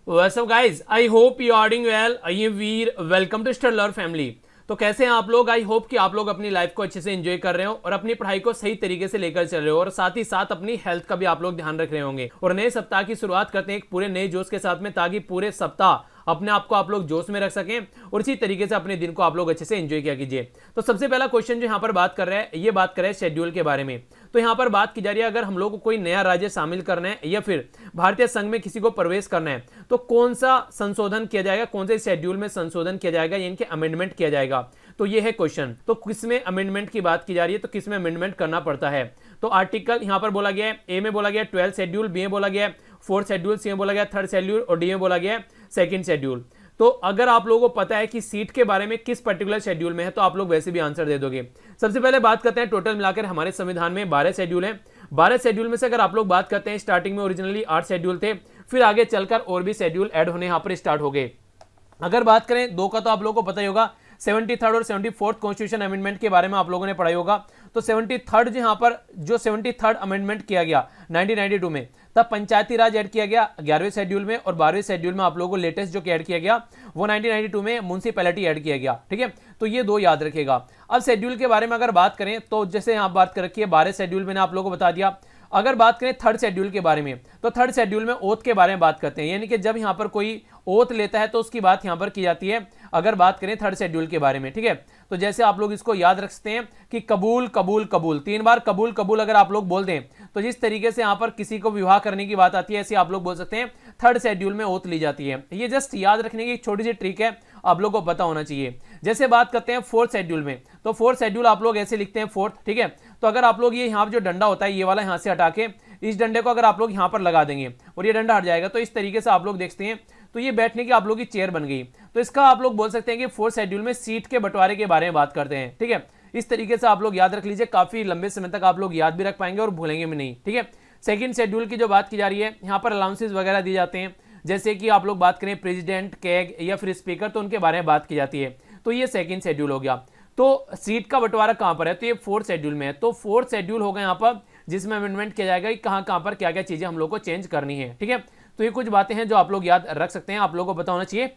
What's up guys? I hope you are doing well. I am Veer, welcome to Studler family. तो कैसे हैं आप लोग? आई होप कि आप लोग अपनी लाइफ को अच्छे से एंजॉय कर रहे हो और अपनी पढ़ाई को सही तरीके से लेकर चल रहे हो और साथ ही साथ अपनी हेल्थ का भी आप लोग ध्यान रख रहे होंगे। और नए सप्ताह की शुरुआत करते हैं एक पूरे नए जोश के साथ में, ताकि पूरे सप्ताह अपने आप को आप लोग जोश में रख सकें और इसी तरीके से अपने दिन को आप लोग अच्छे से एंजॉय किया कीजिए। तो सबसे पहला क्वेश्चन जो यहाँ पर बात कर रहे हैं, ये बात कर रहे हैं शेड्यूल के बारे में। तो यहाँ पर बात की जा रही है, अगर हम लोग को कोई नया राज्य शामिल करना है या फिर भारतीय संघ में किसी को प्रवेश करना है तो कौन सा संशोधन किया जाएगा, कौन से शेड्यूल में संशोधन किया जाएगा, यानी कि अमेंडमेंट किया जाएगा। तो ये है क्वेश्चन। तो किसमें अमेंडमेंट की बात की जा रही है, तो किसमें अमेंडमेंट करना पड़ता है। तो आर्टिकल यहाँ पर बोला गया है, ए में बोला गया 12 शेड्यूल, बी में बोला गया 4 शेड्यूल, सी में बोला गया 3rd शेड्यूल और डी में बोला गया 2nd शेड्यूल। तो अगर आप लोगों को पता है कि सीट के बारे में किस पर्टिकुलर शेड्यूल में है तो आप लोग वैसे भी आंसर दे दोगे। सबसे पहले बात करते हैं, टोटल मिलाकर हमारे संविधान में 12 शेड्यूल है। 12 शेड्यूल में से अगर आप लोग बात करते हैं, स्टार्टिंग में ओरिजिनली 8 शेड्यूल थे, फिर आगे चलकर और भी शेड्यूल ऐड होने यहाँ पर स्टार्ट हो गए। अगर बात करें 2 का, तो आप लोगों को पता ही होगा 73rd और 74th कॉन्स्टिट्यूशन अमेंडमेंट के बारे में आप लोगों ने पढ़ा होगा। तो 73rd यहाँ पर जो 73rd अमेंडमेंट किया गया 1992 में, तब पंचायती राज ऐड किया गया 11वें शेड्यूल में, और 12वें शेड्यूल में आप लोगों को लेटेस्ट जो ऐड किया गया वो 1992 में म्युनिसिपैलिटी ऐड किया गया। ठीक है, तो ये 2 याद रखेगा। अब शेड्यूल के बारे में अगर बात करें तो जैसे यहाँ बात कर रखी है 12 शेड्यूल मैंने आप लोगों को बता दिया। अगर बात करें 3rd शेड्यूल के बारे में, तो 3rd शेड्यूल में ओथ के बारे में बात करते हैं, यानी कि जब यहाँ पर कोई ओथ लेता है तो उसकी बात यहाँ पर की जाती है। अगर बात करें 3rd शेड्यूल के बारे में, ठीक है, तो जैसे आप लोग इसको याद रख सकते हैं कि कबूल कबूल कबूल, 3 बार कबूल कबूल अगर आप लोग बोल दें तो जिस तरीके से यहाँ पर किसी को विवाह करने की बात आती है, ऐसे आप लोग बोल सकते हैं 3rd शेड्यूल में ओथ ली जाती है। ये जस्ट याद रखने की छोटी सी ट्रिक है, आप लोग को पता होना चाहिए। जैसे बात करते हैं 4th शेड्यूल में, तो 4th शेड्यूल आप लोग ऐसे लिखते हैं 4th, ठीक है। तो अगर आप लोग ये यहाँ जो डंडा होता है ये वाला यहाँ से हटा के इस डंडे को अगर आप लोग यहाँ पर लगा देंगे और ये डंडा हट जाएगा, तो इस तरीके से आप लोग देखते हैं तो ये बैठने की आप लोग की चेयर बन गई। तो इसका आप लोग बोल सकते हैं कि 4th शेड्यूल में सीट के बंटवारे के बारे में बात करते हैं। ठीक है, इस तरीके से आप लोग याद रख लीजिए, काफी लंबे समय तक आप लोग याद भी रख पाएंगे और भूलेंगे भी नहीं। ठीक है, 2nd शेड्यूल की जो बात की जा रही है, यहाँ पर अलाउंसेस वगैरह दिए जाते हैं, जैसे कि आप लोग बात करें प्रेसिडेंट, कैग या फिर स्पीकर, तो उनके बारे में बात की जाती है। तो ये 2nd शेड्यूल हो गया। तो सीट का बंटवारा कहां पर है, तो ये 4th शेड्यूल में है। तो 4th शेड्यूल होगा यहाँ पर, जिसमें अमेंडमेंट किया जाएगा कि कहां पर क्या क्या चीजें हम लोग को चेंज करनी है। ठीक है, तो ये कुछ बातें हैं जो आप लोग याद रख सकते हैं, आप लोगों को पता होना चाहिए।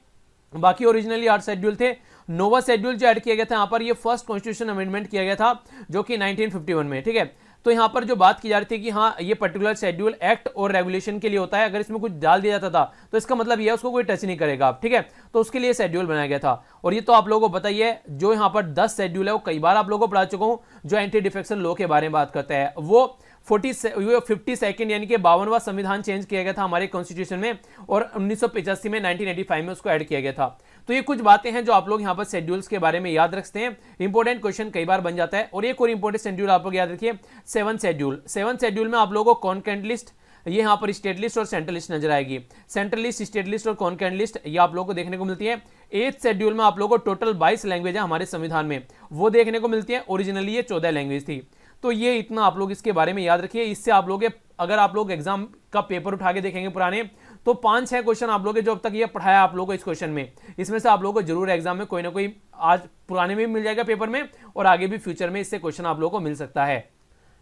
बाकी ओरिजिनली 8 शेड्यूल थे। 9वां शेड्यूल जो ऐड किया गया था यहाँ पर, ये फर्स्ट कॉन्स्टिट्यूशन अमेंडमेंट किया गया था जो कि 1951 में। ठीक है, तो यहाँ पर जो बात की जा रही थी कि हाँ ये पर्टिकुलर शेड्यूल एक्ट और रेगुलेशन के लिए होता है, अगर इसमें कुछ डाल दिया जाता था तो इसका मतलब ये है उसको कोई टच नहीं करेगा। ठीक है, तो उसके लिए शेड्यूल बनाया गया था। और ये तो आप लोगों को पता ही है, जो यहाँ पर 10 शेड्यूल है वो कई बार आप लोगों को पढ़ा चुका हूँ, जो एंटी डिफेक्शन लॉ के बारे में बात करता है। वो 52nd यानी कि 52वां संविधान चेंज किया गया था हमारे कॉन्स्टिट्यूशन में, और 1985 में 1985 में उसको ऐड किया गया था। तो ये कुछ बातें हैं जो आप लोग यहाँ पर शेड्यूल्स के बारे में याद रखते हैं। इंपॉर्टेंट क्वेश्चन कई बार बन जाता है। और एक और इंपॉर्टेंट शेड्यूल आप लोग याद रखिए, 7th शेड्यूल। 7th शेड्यूल में आप लोगों को कॉन्करेंट लिस्ट, ये यहाँ पर स्टेट लिस्ट और सेंट्रल लिस्ट नजर आएगी। सेंट्रल लिस्ट, स्टेट लिस्ट और कॉन्करेंट लिस्ट ये आप लोगों को देखने को मिलती है। 8th शेड्यूल में आप लोगों को टोटल 22 लैंग्वेज है हमारे संविधान में, वो देखने को मिलती है। ओरिजिनली ये 14 लैंग्वेज थी। तो ये इतना आप लोग इसके बारे में याद रखिए। इससे आप लोग अगर आप लोग एग्जाम का पेपर उठा के देखेंगे पुराने, तो 5-6 क्वेश्चन आप लोग जो अब तक ये पढ़ाया आप लोगों को इस क्वेश्चन में, इसमें से आप लोगों को जरूर एग्जाम में कोई ना कोई आज पुराने में भी मिल जाएगा पेपर में, और आगे भी फ्यूचर में इससे क्वेश्चन आप लोगों को मिल सकता है।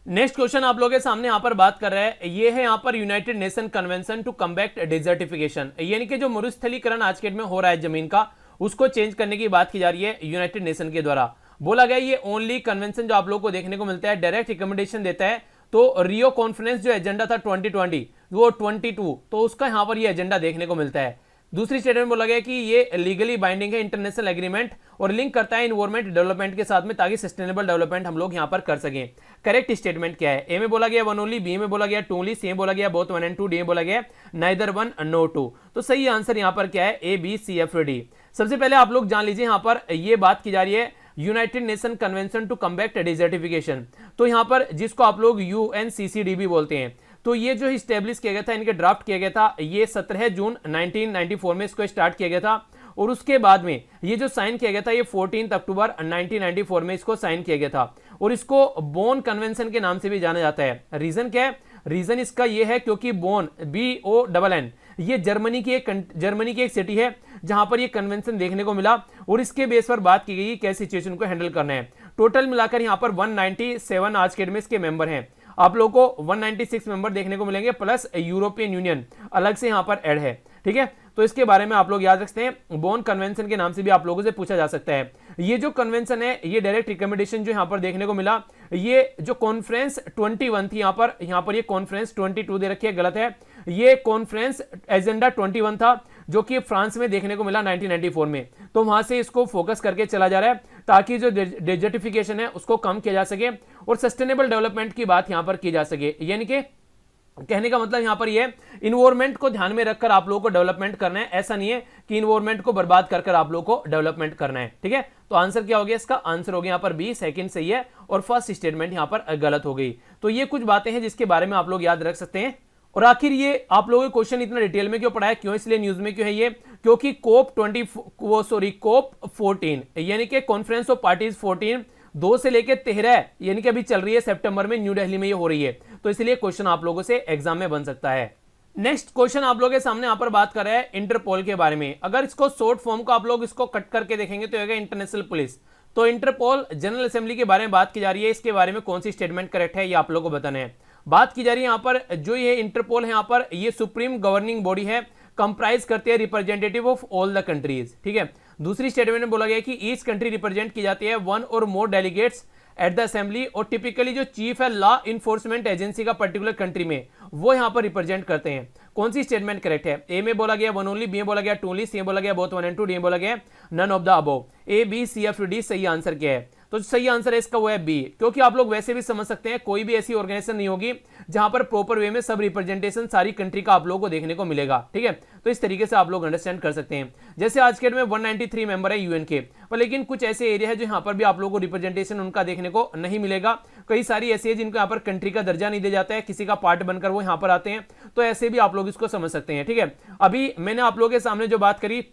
नेक्स्ट क्वेश्चन आप लोगों के सामने यहाँ पर बात कर रहे हैं, ये है यहाँ पर united nation convention to combat desertification, यानी कि जो मरुस्थलीकरण आज के डेट में हो रहा है जमीन का, उसको चेंज करने की बात की जा रही है यूनाइटेड नेशन के द्वारा। बोला गया ये ओनली कन्वेंशन जो आप लोगों को देखने को मिलता है, डायरेक्ट रिकमेंडेशन देता है। तो रियो कॉन्फ्रेंस जो एजेंडा था 2020 वो 22, तो उसका यहाँ पर ये एजेंडा देखने को मिलता है। दूसरी स्टेटमेंट बोला गया कि ये लीगली बाइंडिंग है इंटरनेशनल एग्रीमेंट, और लिंक करता है एनवायरमेंट डेवलपमेंट के साथ में, ताकि सस्टेनेबल डेवलपमेंट हम लोग यहाँ पर कर सकें। करेक्ट स्टेटमेंट क्या है, ए में बोला गया 1 ओनली, बी में बोला गया 2 ओनली, सी में बोला गया बोथ 1 and 2, डी में बोला गया नाइदर 1 नो 2। तो सही आंसर यहाँ पर क्या है, A B C F D. सबसे पहले आप लोग जान लीजिए, यहाँ पर ये बात की जा रही है united nation convention to combat desertification. तो यहाँ पर जिसको आप लोग UNCCD भी बोलते हैं, तो ये जो स्टैब्लिश किया गया था, इनके ड्राफ्ट किया गया था, ये 17 जून 1994 में इसको स्टार्ट किया गया था। और उसके बाद में ये जो साइन किया गया था, ये 14 अक्टूबर 1994 में इसको साइन किया गया था। और इसको बोन कन्वेंशन के नाम से भी जाना जाता है। रीजन क्या है, रीजन इसका ये है क्योंकि बोन BONN ये जर्मनी की एक सिटी है जहां पर ये कन्वेंशन देखने को मिला, और इसके बेस पर बात की गई कैसे सिचुएशन को हैंडल करना है। टोटल मिलाकर यहां पर 197 आज के डेट में इसके मेंबर हैं। आप लोगों को 196 मेंबर देखने को मिलेंगे, प्लस यूरोपियन यूनियन अलग से यहां पर ऐड है। ठीक है, तो इसके बारे में आप लोग याद रखते हैं। बोन कन्वेंशन के नाम से भी आप लोगों से पूछा जा सकता है। ये जो कन्वेंशन है, ये डायरेक्ट रिकमेंडेशन जो यहां पर देखने को मिला, ये जो कॉन्फ्रेंस 21 थी, यहां पर ये कॉन्फ्रेंस 22 दे रखी है, गलत है। ये कॉन्फ्रेंस एजेंडा 21 था, जो कि फ्रांस में देखने को मिला 1994 में। तो वहां से इसको फोकस करके चला जा रहा है, ताकि जो डेजर्टिफिकेशन है उसको कम किया जा सके और सस्टेनेबल डेवलपमेंट की बात यहां पर की जा सके। यानी कि कहने का मतलब यहां पर ये इन्वायरमेंट को ध्यान में रखकर आप लोगों को डेवलपमेंट करना है। ऐसा नहीं है कि इन्वायरमेंट को बर्बाद कर आप लोगों को डेवलपमेंट करना है। ठीक है, तो आंसर क्या हो गया इसका? आंसर हो गया यहां पर बी, सेकंड सही है और फर्स्ट स्टेटमेंट यहां पर गलत हो गई। तो ये कुछ बातें हैं जिसके बारे में आप लोग याद रख सकते हैं। और आखिर ये आप लोगों को क्वेश्चन इतना डिटेल में क्यों पढ़ा है, क्यों इसलिए न्यूज में क्यों है ये? क्योंकि कोप 14 यानी कि कॉन्फ्रेंस ऑफ पार्टीज 14 2 से लेकर 13 यानी कि अभी चल रही है, सितंबर में न्यू दिल्ली में ये हो रही है। तो इसलिए क्वेश्चन आप लोगों से एग्जाम में बन सकता है। नेक्स्ट क्वेश्चन आप लोगों के सामने यहां पर बात कर रहे हैं इंटरपोल के बारे में। अगर इसको शॉर्ट फॉर्म को आप लोग इसको कट करके देखेंगे तो होगा इंटरनेशनल पुलिस। तो इंटरपोल जनरल असेंबली के बारे में बात की जा रही है, इसके बारे में कौन सी स्टेटमेंट करेक्ट है ये आप लोगों को बताना है। बात की जा रही है यहां पर जो ये इंटरपोल है, यहां पर ये सुप्रीम गवर्निंग बॉडी है, कंप्राइज करती है representative of all the countries. ठीक है, दूसरी स्टेटमेंट में बोला गया कि ईच कंट्री रिप्रेजेंट की जाती है वन और मोर डेलीगेट्स एट द असेंबली, और टिपिकली जो चीफ है लॉ इन्फोर्समेंट एजेंसी का पर्टिकुलर कंट्री में, वो यहां पर रिप्रेजेंट करते हैं। कौन सी स्टेटमेंट करेक्ट है? ए में बोला गया वन ओनली, बी में बोला गया टू ओनली, सी में बोला गया बोथ 1 and 2, डी में बोला गया none of the above. A B C F D सही आंसर क्या है? तो सही आंसर है इसका वो है बी, क्योंकि आप लोग वैसे भी समझ सकते हैं कोई भी ऐसी ऑर्गेनाइजेशन नहीं होगी जहां पर प्रॉपर वे में सब रिप्रेजेंटेशन सारी कंट्री का आप लोगों को देखने को मिलेगा। ठीक है, तो इस तरीके से आप लोग अंडरस्टैंड कर सकते हैं। जैसे आज के डेट में 193 मेंबर है यूएन के, पर लेकिन कुछ ऐसे एरिया है जो यहाँ पर भी आप लोगों को रिप्रेजेंटेशन उनका देखने को नहीं मिलेगा। कई सारी ऐसी है जिनको यहाँ पर कंट्री का दर्जा नहीं दिया जाता है, किसी का पार्ट बनकर वो यहाँ पर आते हैं, तो ऐसे भी आप लोग इसको समझ सकते हैं। ठीक है, अभी मैंने आप लोगों के सामने जो बात करी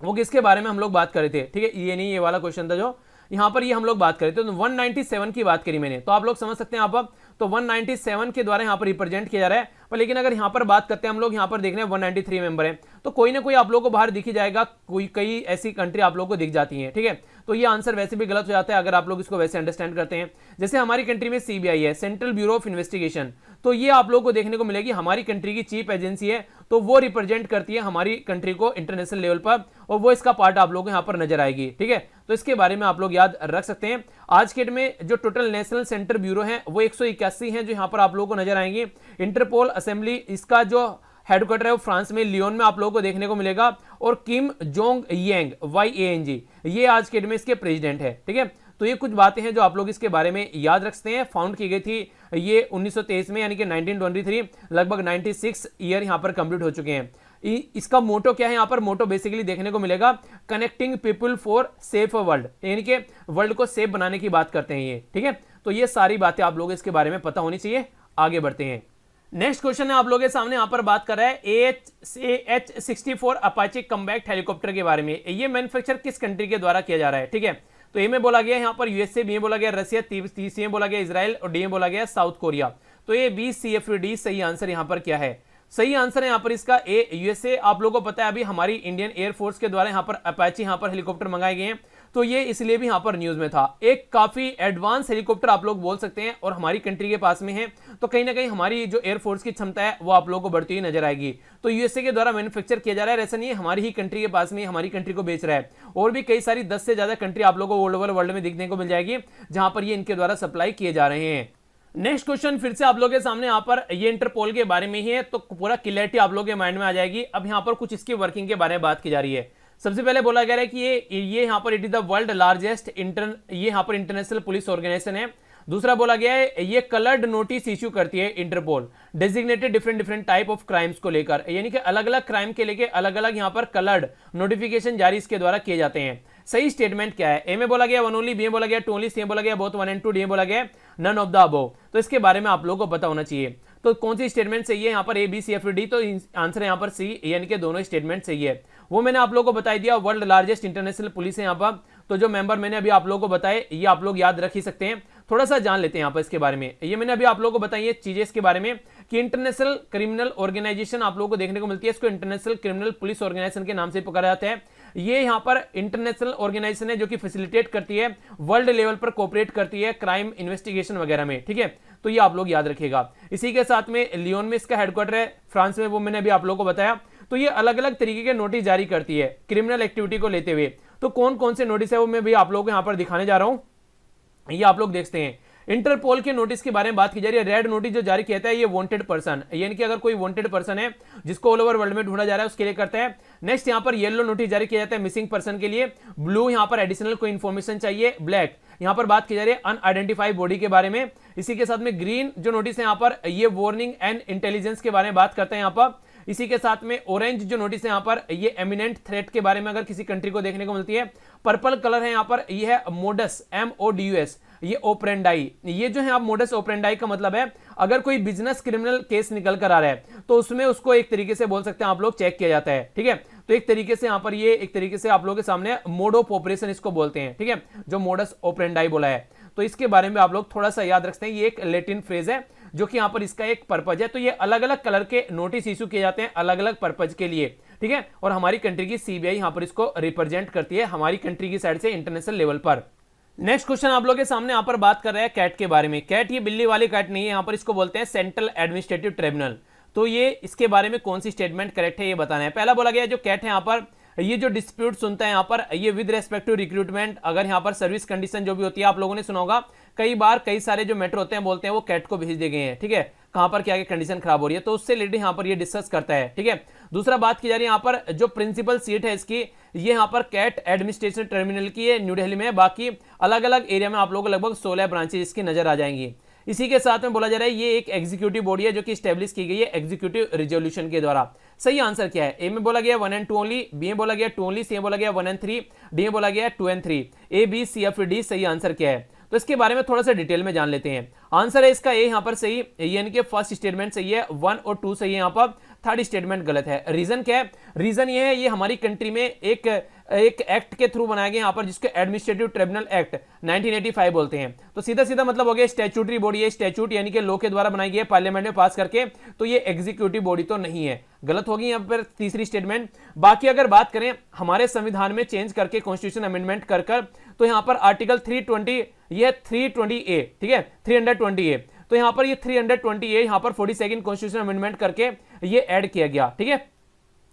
वो किसके बारे में हम लोग बात कर रहे थे? ठीक है, ये नहीं, ये वाला क्वेश्चन था जो यहां पर ये हम लोग बात करें तो 197 की बात करी मैंने, तो आप लोग समझ सकते हैं आप तो 197 के द्वारा यहां पर रिप्रेजेंट किया जा रहा है। पर लेकिन अगर यहां पर बात करते हैं हम लोग, यहां पर देख रहे हैं 193 मेंबर है, तो कोई ना कोई आप लोगों को बाहर दिख ही जाएगा, कोई कई ऐसी कंट्री आप लोगों को दिख जाती हैं। ठीक है, तो ये आंसर वैसे भी गलत हो जाता है अगर आप लोग इसको वैसे अंडरस्टैंड करते हैं। जैसे हमारी कंट्री में सीबीआई है, सेंट्रल ब्यूरो ऑफ इन्वेस्टिगेशन, तो ये आप लोगों को देखने को मिलेगी हमारी कंट्री की चीफ एजेंसी है, तो वो रिप्रेजेंट करती है हमारी कंट्री को इंटरनेशनल लेवल पर, और वो इसका पार्ट आप लोगों को यहां पर नजर आएगी। ठीक है, तो इसके बारे में आप लोग याद रख सकते हैं। आज के डेट में जो टोटल नेशनल सेंटर ब्यूरो है वो 181 है जो यहां पर आप लोगों को नजर आएंगे। इंटरपोल असेंबली, इसका जो हेडक्वार्टर है वो फ्रांस में लियोन में आप लोगों को देखने को मिलेगा, और किम जोंग यांग YANG ये आज के डेट में इसके प्रेसिडेंट है। ठीक है, तो ये कुछ बातें हैं जो आप लोग इसके बारे में याद रख सकते हैं। फाउंड की गई थी ये 1923 में, यानी कि 1923, लगभग 96 ईयर यहां पर कंप्लीट हो चुके हैं। इसका मोटो क्या है? यहां पर मोटो बेसिकली देखने को मिलेगा connecting people for safe world, यानी कि वर्ल्ड को सेफ बनाने की बात करते हैं ये। ठीक है, तो ये सारी बातें आप लोग इसके बारे में पता होनी चाहिए। आगे बढ़ते हैं। नेक्स्ट क्वेश्चन है आप लोगों के सामने, यहां पर बात कर रहा है AH-64 अपाचे कम्बैट हेलीकॉप्टर के बारे में। ये मैन्युफैक्चर किस कंट्री के द्वारा किया जा रहा है? ठीक है, तो ए में बोला गया यहाँ पर यूएसए, बी में बोला गया रशिया, सी में बोला गया इजराइल, और डी में बोला गया साउथ कोरिया। तो ये BCFD सही आंसर यहाँ पर क्या है? सही आंसर है यहाँ पर इसका ए यूएसए। आप लोगों को पता है अभी हमारी इंडियन एयरफोर्स के द्वारा यहाँ पर अपाचे यहाँ पर हेलीकॉप्टर मंगाए गए हैं, तो ये इसलिए भी यहाँ पर न्यूज में था। एक काफी एडवांस हेलीकॉप्टर आप लोग बोल सकते हैं और हमारी कंट्री के पास में है, तो कहीं ना कहीं हमारी जो एयरफोर्स की क्षमता है वो आप लोगों को बढ़ती हुई नजर आएगी। तो यूएसए के द्वारा मैन्युफैक्चर किया जा रहा है, ऐसा नहीं है हमारी ही कंट्री के पास में हमारी कंट्री को बेच रहा है, और भी कई सारी 10 से ज्यादा कंट्री आप लोगों को ऑल ओवर वर्ल्ड में देखने को मिल जाएगी जहां पर ये इनके द्वारा सप्लाई किए जा रहे हैं। नेक्स्ट क्वेश्चन फिर से आप लोगों के सामने यहाँ पर ये इंटरपोल के बारे में ही है, तो पूरा क्लियरिटी आप लोगों के माइंड में आ जाएगी। अब यहाँ पर कुछ इसकी वर्किंग के बारे में बात की जा रही है। सबसे पहले बोला गया है कि ये यहाँ पर it is the world largest ये यहाँ पर इंटरनेशनल पुलिस ऑर्गेनाइजेशन है। दूसरा बोला गया है ये कलर्ड नोटिस इश्यू करती है Interpol, designated different type of crimes को लेकर, यानी कि अलग अलग क्राइम के लेके अलग अलग यहाँ पर कलर्ड नोटिफिकेशन जारी इसके द्वारा किए जाते हैं। सही स्टेटमेंट क्या है? ए में बोला गया वन ओनली, बी में बोला गया टू ओनली, सी में बोला गया बोथ 1 and 2, डी में बोला गया नन ऑफ द अबव। तो इसके बारे में आप लोगों को पता होना चाहिए। तो कौन सी स्टेटमेंट सही है यहाँ पर? ABCFD, तो आंसर है यहाँ पर सी, यानी कि दोनों स्टेटमेंट सही है। वो मैंने आप लोगों को बता दिया। वर्ल्ड लार्जेस्ट इंटरनेशनल पुलिस है यहाँ पर, तो जो मेंबर मैंने अभी आप लोगों को बताए ये आप लोग याद रख ही सकते हैं। थोड़ा सा जान लेते हैं यहाँ पर इसके बारे में। ये मैंने अभी आप लोगों को बताई है चीजें इसके बारे में कि इंटरनेशनल क्रिमिनल ऑर्गेनाइजेशन आप लोगों को देखने को मिलती है, इसको इंटरनेशनल क्रिमिनल पुलिस ऑर्गेनाइजेशन के नाम से पुकारा जाता है। ये यहाँ पर इंटरनेशनल ऑर्गेनाइजेशन है जो कि फैसिलिटेट करती है, वर्ल्ड लेवल पर कोऑपरेट करती है क्राइम इन्वेस्टिगेशन वगैरह में। ठीक है, तो ये आप लोग याद रखिएगा। इसी के साथ में लियोन में इसका हेडक्वार्टर है फ्रांस में, वो मैंने अभी आप लोगों को बताया। तो ये अलग अलग तरीके के नोटिस जारी करती है क्रिमिनल एक्टिविटी को लेते हुए। तो कौन कौन से नोटिस है वो मैं भी आप लोगों को यहाँ पर दिखाने जा रहा हूँ, ये आप लोग देखते हैं। इंटरपोल के नोटिस के बारे में बात की जा रही है। रेड नोटिस जो जारी किया है ये वांटेड पर्सन, यानी कि अगर कोई वांटेड पर्सन है जिसको ऑल ओवर वर्ल्ड में ढूंढा जा रहा है उसके लिए करता है। नेक्स्ट यहाँ पर येलो नोटिस जारी किया जाता है मिसिंग पर्सन के लिए। ब्लू यहाँ पर एडिशनल कोई इंफॉर्मेशन चाहिए। ब्लैक यहाँ पर बात की जा रही है अनआइडेंटिफाइड बॉडी के बारे में। इसी के साथ में ग्रीन जो नोटिस है यहाँ पर ये वार्निंग एंड इंटेलिजेंस के बारे में बात करते हैं यहाँ पर। इसी के साथ में ऑरेंज जो नोटिस है यहाँ पर ये एमिनेंट थ्रेट के बारे में अगर किसी कंट्री को देखने को मिलती है। पर्पल कलर है यहाँ पर ये है मोडस MODUS, ये ओपरेंडाई। ये जो है आप मोडस ओपरेंडाई का मतलब है अगर कोई बिजनेस क्रिमिनल केस निकल कर आ रहा है तो उसमें उसको एक तरीके से बोल सकते हैं आप लोग चेक किया जाता है, ठीक है। तो एक तरीके से यहाँ पर ये एक तरीके से आप लोगों के सामने मोड ऑफ ऑपरेशन इसको बोलते हैं, ठीक है, जो मोडस ओपरेंडाई बोला है। तो इसके बारे में आप लोग थोड़ा सा याद रखते हैं, ये एक लैटिन फ्रेज है जो कि यहाँ पर इसका एक पर्पज है। तो ये अलग अलग कलर के नोटिस इशू किए जाते हैं अलग अलग पर्पज के लिए, ठीक है। और हमारी कंट्री की CBI यहाँ पर इसको रिप्रेजेंट करती है हमारी कंट्री की साइड से इंटरनेशनल लेवल पर। नेक्स्ट क्वेश्चन आप लोगों के सामने यहाँ पर बात कर रहे हैं कैट के बारे में। कैट ये बिल्ली वाली कैट नहीं है, यहाँ पर इसको बोलते हैं सेंट्रल एडमिनिस्ट्रेटिव ट्रिब्यूनल। तो ये इसके बारे में कौन सी स्टेटमेंट करेक्ट है ये बताना है। पहला बोला गया जो कैट है यहाँ पर ये जो डिस्प्यूट सुनता है यहाँ पर ये विद रेस्पेक्ट टू रिक्रूटमेंट, अगर यहाँ पर सर्विस कंडीशन जो भी होती है आप लोगों ने सुना होगा कई बार कई सारे जो मैटर होते हैं बोलते हैं वो कैट को भेज दिए गए हैं, ठीक है, कहां पर क्या कंडीशन खराब हो रही है, तो उससे रिलेटेड यहाँ पर ये डिस्कस करता है, ठीक है। दूसरा बात की जा रही है यहाँ पर जो प्रिंसिपल सीट है इसकी ये यहाँ पर कैट एडमिनिस्ट्रेशन टर्मिनल की है न्यू दिल्ली में। बाकी अलग अलग एरिया में आप लोगों को लगभग 16 ब्रांचेज इसकी नजर आ जाएंगी। इसी के साथ में बोला जा रहा है ये एक एग्जीक्यूटिव बॉडी है जो कि स्टैब्लिश की गई है एग्जीक्यूटिव रिजोल्यूशन के द्वारा। सही आंसर क्या है? ए में बोला गया 1 and 2 ओनली, बी में बोला गया 2 ओनली, सी में बोला गया 1 and 3, डी में बोला गया 2 and 3। A B C F D सही आंसर क्या है? तो इसके बारे में थोड़ा सा डिटेल में जान लेते हैं। आंसर है इसका ए यहाँ पर सही, यानी कि फर्स्ट स्टेटमेंट सही है, 1 और 2 सही है, यहाँ पर थर्ड स्टेटमेंट गलत है। रीजन क्या है? रीजन ये है ये हमारी कंट्री में एक एक्ट के थ्रू बनाया गया यहाँ पर जिसको एडमिनिस्ट्रेटिव ट्रिब्यूनल एक्ट 1985 बोलते हैं। तो सीधा सीधा मतलब हो गया स्टैट्यूटरी बॉडी है, स्टैट्यूट यानी कि लॉ के द्वारा बनाई गई है पार्लियामेंट में पास करके, तो ये एग्जीक्यूटिव बॉडी तो नहीं है, गलत होगी यहाँ पर तीसरी स्टेटमेंट। बाकी अगर बात करें हमारे संविधान में चेंज करके कॉन्स्टिट्यूशन अमेंडमेंट कर तो यहाँ पर आर्टिकल 320 ये 320A, ठीक है, 320A, तो यहाँ पर ये 320A यहाँ पर 42nd कॉन्स्टिट्यूशन अमेंडमेंट करके ये ऐड किया गया, ठीक है।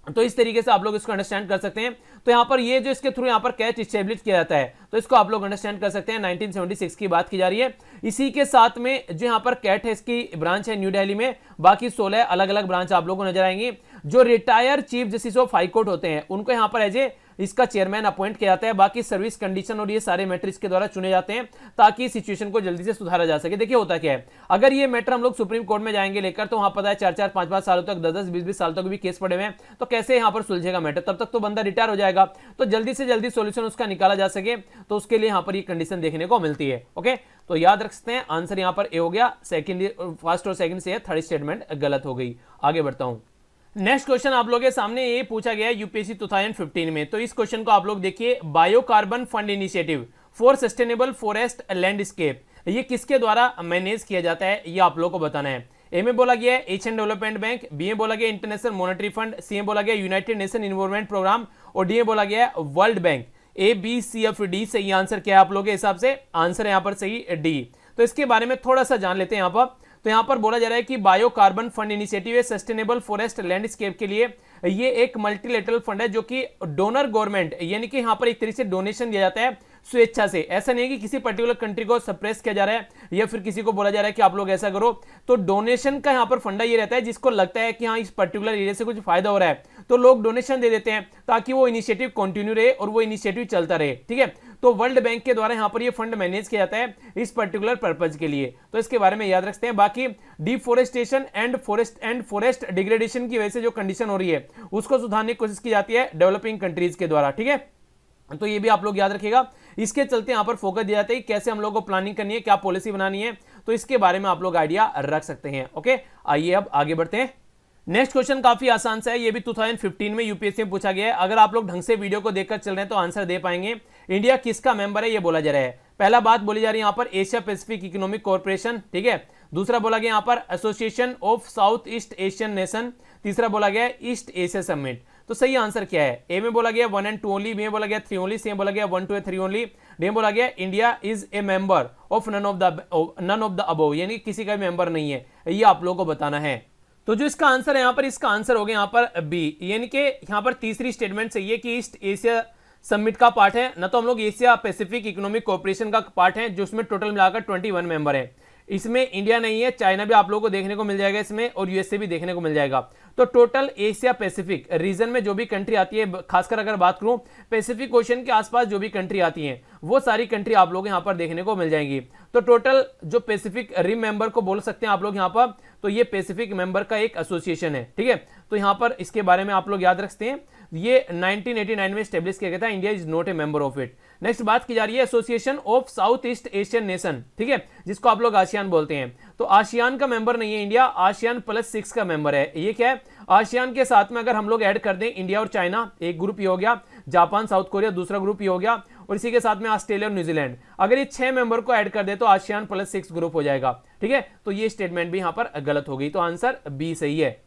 तो इस तरीके से आप लोग इसको अंडरस्टैंड कर सकते हैं। तो यहाँ पर ये जो इसके थ्रू यहाँ पर कैच स्टैब्लिश किया जाता है तो इसको आप लोग अंडरस्टैंड कर सकते हैं। 1976 की बात की जा रही है। इसी के साथ में जो यहाँ पर कैट है इसकी ब्रांच है न्यू दिल्ली में, बाकी 16 अलग अलग ब्रांच आप लोगों को नजर आएंगी। जो retire chief justice of high court होते हैं उनको यहाँ पर एज ए इसका चेयरमैन अपॉइंट किया जाता है। बाकी सर्विस कंडीशन और ये सारे मैटर इसके द्वारा चुने जाते हैं ताकि सिचुएशन को जल्दी से सुधारा जा सके। देखिए होता क्या है, अगर ये मैटर हम लोग सुप्रीम कोर्ट में जाएंगे लेकर तो वहां पता है 4-4, 5-5 सालों तक 10-10, 20-20 साल तक भी केस पड़े हुए हैं, तो कैसे यहाँ पर सुलझेगा मैटर? तब तक तो बंदा रिटायर हो जाएगा। तो जल्दी से जल्दी सोल्यूशन उसका निकाला जा सके तो उसके लिए यहाँ पर ये कंडीशन देखने को मिलती है। ओके, तो याद रख सकते हैं आंसर यहाँ पर ए हो गया, सेकंड फर्स्ट और सेकंड से थर्ड स्टेटमेंट गलत हो गई। आगे बढ़ता हूं। नेक्स्ट क्वेश्चन आप लोगों के सामने ये पूछा गया है यूपीएससी 2015 में। तो इस क्वेश्चन को आप लोग देखिए, biocarbon fund initiative for sustainable forest landscape ये किसके द्वारा मैनेज किया जाता है ये आप लोग को बताना है। ए में बोला गया है एशियन डेवलपमेंट बैंक, बी में बोला गया इंटरनेशनल मॉनेटरी फंड, सी में बोला गया यूनाइटेड नेशन इन्वायरमेंट प्रोग्राम और डी में बोला गया world bank. A B C F D सही आंसर क्या है आप लोगों के हिसाब से? आंसर है यहाँ पर सही डी। तो इसके बारे में थोड़ा सा जान लेते हैं यहाँ पर। तो यहां पर बोला जा रहा है कि बायोकार्बन फंड इनिशिएटिव है सस्टेनेबल फॉरेस्ट लैंडस्केप के लिए। ये एक मल्टीलेटरल फंड है जो कि डोनर गवर्नमेंट यानी कि यहां पर एक तरीके से डोनेशन दिया जाता है स्वेच्छा से। ऐसा नहीं है कि किसी पर्टिकुलर कंट्री को सप्रेस किया जा रहा है या फिर किसी को बोला जा रहा है कि आप लोग ऐसा करो। तो डोनेशन का यहां पर फंडा ये रहता है जिसको लगता है कि हाँ इस पर्टिकुलर एरिया से कुछ फायदा हो रहा है तो लोग डोनेशन दे देते हैं ताकि वो इनिशिएटिव कंटिन्यू रहे और वो इनिशिएटिव चलता रहे, ठीक है। तो वर्ल्ड बैंक के द्वारा यहां पर ये फंड मैनेज किया जाता है इस पर्टिकुलर पर्पज के लिए, तो इसके बारे में याद रखते हैं। बाकी डिफोरेस्टेशन एंड फॉरेस्ट डिग्रेडेशन की वजह से जो कंडीशन हो रही है उसको सुधारने की कोशिश की जाती है डेवलपिंग कंट्रीज के द्वारा, ठीक है। तो ये भी आप लोग याद रखिएगा। इसके चलते यहां पर फोकस दिया जाता है कैसे हम लोग को प्लानिंग करनी है, क्या पॉलिसी बनानी है, तो इसके बारे में आप लोग आइडिया रख सकते हैं। ओके, आइए अब आगे बढ़ते हैं। नेक्स्ट क्वेश्चन काफी आसान सा है, ये भी 2015 में यूपीएससी में पूछा गया है। अगर आप लोग ढंग से वीडियो को देखकर चल रहे हैं तो आंसर दे पाएंगे। इंडिया किसका मेंबर है ये बोला जा रहा है। पहला बात बोली जा रही है यहाँ पर एशिया पैसिफिक इकोनॉमिक कॉर्पोरेशन, ठीक है। दूसरा बोला गया यहाँ पर association of south east Asian nation. तीसरा बोला गया ईस्ट एशिया समिट। तो सही आंसर क्या है? ए में बोला गया 1 and 2 ओनली, बी में बोला गया 3 ओनली, सी में बोला गया 1, 2 and 3 ओनली, डी में बोला गया India is a member of none of the above यानी किसी का भी मेंबर नहीं है, ये आप लोगों को बताना है। तो जो इसका आंसर है यहाँ पर, इसका आंसर हो गया यहाँ पर बी, यानी कि यहाँ पर तीसरी स्टेटमेंट सही है कि ईस्ट एशिया समिट का पार्ट है ना, तो हम लोग एशिया पैसिफिक इकोनॉमिक कोऑपरेशन का पार्ट है, जो उसमें टोटल मिलाकर 21 मेंबर है। इसमें इंडिया नहीं है, चाइना भी आप लोगों को देखने को मिल जाएगा इसमें, और यूएसए भी देखने को मिल जाएगा। तो टोटल एशिया पैसिफिक रीजन में जो भी कंट्री आती है, खासकर अगर बात करूं पैसिफिक ओशन के आसपास जो भी कंट्री आती हैं, वो सारी कंट्री आप लोग यहां पर देखने को मिल जाएंगी। तो टोटल जो पैसिफिक रिम मेंबर को बोल सकते हैं आप लोग यहां पर, तो ये पैसिफिक मेंबर का एक एसोसिएशन है, ठीक है। तो यहां पर इसके बारे में आप लोग याद रखते हैं, ये 1989 में स्टेब्लिश किया गया था, India is not a member of it. Next बात की जा रही है association of south east Asian nation, ठीक है, जिसको आप लोग आसियान बोलते हैं। तो आसियान का मेंबर नहीं है इंडिया, आसियान +6 का मेंबर है। ये क्या है, आसियान के साथ में अगर हम लोग ऐड कर दें इंडिया और चाइना, एक ग्रुप ये हो गया, जापान साउथ कोरिया दूसरा ग्रुप ये हो गया, और इसी के साथ में ऑस्ट्रेलिया और न्यूजीलैंड, अगर ये 6 मेंबर को ऐड कर दे तो आसियान +6 ग्रुप हो जाएगा, ठीक है। तो ये स्टेटमेंट भी यहां पर गलत हो गई, तो आंसर बी सही है।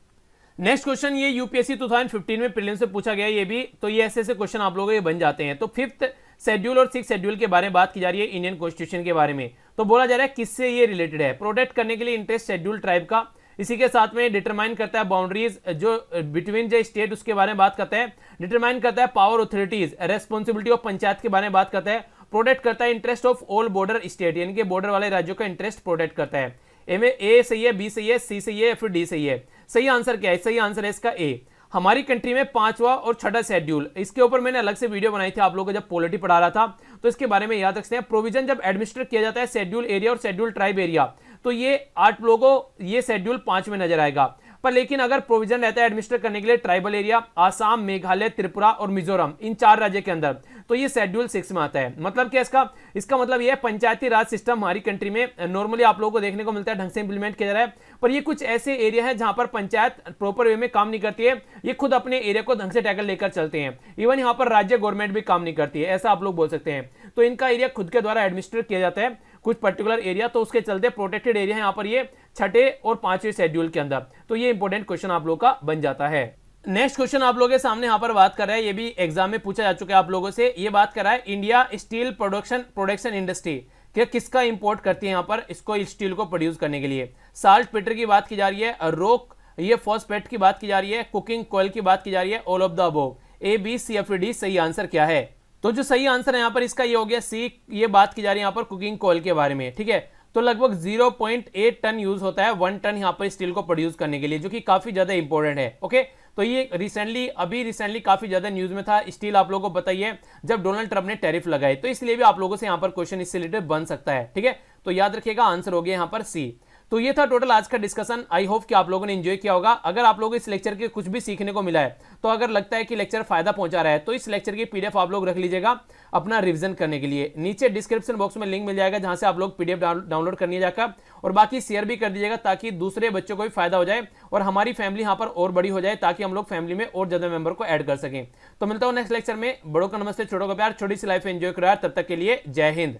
नेक्स्ट क्वेश्चन ये यूपीएससी 2015 में प्रीलिम्स से पूछा गया ये भी, तो ये ऐसे क्वेश्चन आप लोगों के बन जाते हैं। तो 5th शेड्यूल और 6th शेड्यूल के बारे में बात की जा रही है इंडियन कॉन्स्टिट्यूशन के बारे में। तो बोला जा रहा है किससे ये रिलेटेड है, प्रोटेक्ट करने के लिए इंटरेस्ट शेड्यूल ट्राइब का, इसी के साथ में डिटरमाइन करता है बाउंड्रीज जो बिटवीन द स्टेट, उसके बारे में बात करता है, डिटरमाइन करता है power authorities responsibility of panchayat के बारे में बात करता है, प्रोटेक्ट करता है interest of all border state, यानी कि बॉर्डर वाले राज्यों का इंटरेस्ट प्रोटेक्ट करता है। ए सही है, बी सही है, सी सही है या फिर डी सही है? सही आंसर क्या है? सही आंसर है इसका ए। हमारी कंट्री में 5वां और 6ठा शेड्यूल, इसके ऊपर मैंने अलग से वीडियो बनाई थी आप लोगों को जब पॉलिटी पढ़ा रहा था, तो इसके बारे में याद रखते हैं। प्रोविजन जब एडमिनिस्ट्रेट किया जाता है शेड्यूल एरिया और शेड्यूल ट्राइब एरिया, तो ये 8 लोगों ये शेड्यूल 5 में नजर आएगा। पर लेकिन अगर प्रोविजन रहता है एडमिनिस्ट्रेट करने के लिए ट्राइबल एरिया, आसाम, मेघालय, त्रिपुरा और मिजोरम, इन 4 राज्य के अंदर, तो ये शेड्यूल 6 में आता है। मतलब क्या इसका मतलब ये है पंचायती राज सिस्टम हमारी कंट्री में नॉर्मली आप लोगों को देखने को मिलता है, ढंग से इंप्लीमेंट किया जा रहा है, पर ये कुछ ऐसे एरिया है जहां पर पंचायत प्रॉपर वे में काम नहीं करती है, ये खुद अपने एरिया को ढंग से टैकल लेकर चलते हैं। इवन यहाँ पर राज्य गवर्नमेंट भी काम नहीं करती है, ऐसा आप लोग बोल सकते हैं। तो इनका एरिया खुद के द्वारा एडमिनिस्ट्रेट किया जाता है, कुछ पर्टिकुलर एरिया, तो उसके चलते प्रोटेक्टेड एरिया है यहाँ पर ये 6ठे और 5वें शेड्यूल के अंदर। तो ये इंपॉर्टेंट क्वेश्चन आप लोगों का बन जाता है। नेक्स्ट क्वेश्चन आप लोगों के सामने यहाँ पर बात कर रहा है, ये भी एग्जाम में पूछा जा चुका है आप लोगों से। ये बात कर रहा है इंडिया स्टील प्रोडक्शन इंडस्ट्री क्या किसका इंपोर्ट करती है यहाँ पर इसको स्टील को प्रोड्यूस करने के लिए? साल्ट पेटर की बात की जा रही है, रोक ये फॉस्फेट की बात की जा रही है, कुकिंग कोयल की बात की जा रही है, all of the above. A, B, C या फिर डी? सही आंसर क्या है? तो जो सही आंसर है यहाँ पर इसका ये हो गया सी। ये बात की जा रही है यहाँ पर कुकिंग कोयल के बारे में, ठीक है। तो लगभग 0.8 टन यूज होता है 1 टन यहाँ पर स्टील को प्रोड्यूस करने के लिए, जो कि काफी ज्यादा इंपॉर्टेंट है। ओके, तो ये रिसेंटली काफी ज्यादा न्यूज में था स्टील, आप लोगों को पता ही है, जब डोनाल्ड ट्रंप ने टैरिफ लगाए, तो इसलिए भी आप लोगों से यहाँ पर क्वेश्चन इससे रिलेटेड बन सकता है, ठीक है। तो याद रखिएगा आंसर हो गया यहाँ पर सी। तो ये था टोटल आज का डिस्कशन। आई होप कि आप लोगों ने एंजॉय किया होगा। अगर आप लोगों को इस लेक्चर के कुछ भी सीखने को मिला है, तो अगर लगता है कि लेक्चर फायदा पहुंचा रहा है, तो इस लेक्चर की पीडीएफ आप लोग रख लीजिएगा अपना रिवीजन करने के लिए। नीचे डिस्क्रिप्शन बॉक्स में लिंक मिल जाएगा जहां से आप लोग पीडीएफ डाउनलोड करनी जाकर, और बाकी शेयर भी कर दीजिएगा ताकि दूसरे बच्चों को भी फायदा हो जाए और हमारी फैमिली यहाँ पर और बड़ी हो जाए, ताकि हम लोग फैमिली में और ज्यादा मेंबर को ऐड कर सकें। तो मिलता हूं नेक्स्ट लेक्चर में। बड़ों का नमस्ते, छोटों का प्यार, छोटी सी लाइफ एंजॉय करो यार। तब तक के लिए जय हिंद।